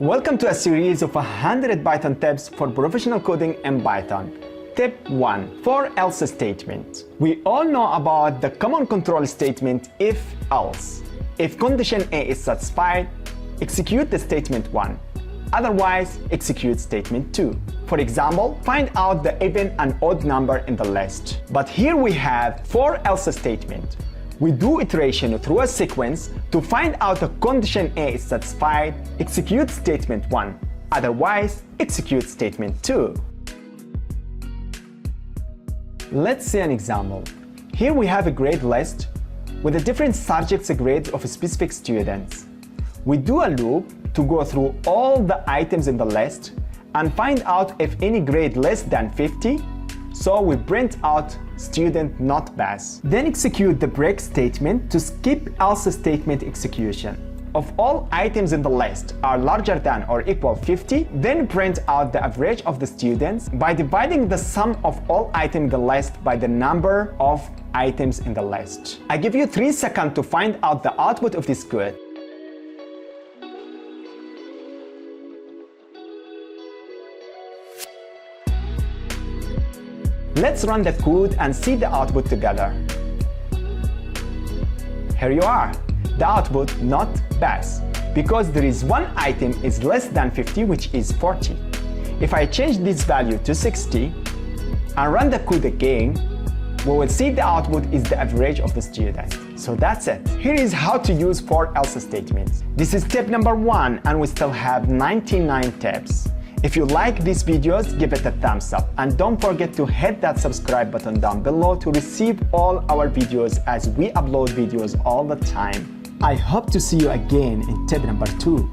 Welcome to a series of 100 Python tips for professional coding in Python. Tip 1. For else statement. We all know about the common control statement if-else. If condition A is satisfied, execute the statement 1. Otherwise, execute statement 2. For example, find out the even and odd number in the list. But here we have for else statement. We do iteration through a sequence to find out the condition A is satisfied, execute statement 1. Otherwise, execute statement 2. Let's see an example. Here we have a grade list with the different subjects' grades of specific students. We do a loop to go through all the items in the list and find out if any grade less than 50. So we print out student not pass. Then execute the break statement to skip else statement execution. If all items in the list are larger than or equal 50, then print out the average of the students by dividing the sum of all items in the list by the number of items in the list. I give you 3 seconds to find out the output of this code. Let's run the code and see the output together. Here you are. The output not pass because there is one item is less than 50, which is 40. If I change this value to 60 and run the code again, we will see the output is the average of the student. So that's it. Here is how to use for else statements. This is tip number 1 and we still have 99 tips. If you like these videos, give it a thumbs up and don't forget to hit that subscribe button down below to receive all our videos as we upload videos all the time. I hope to see you again in tip number 2.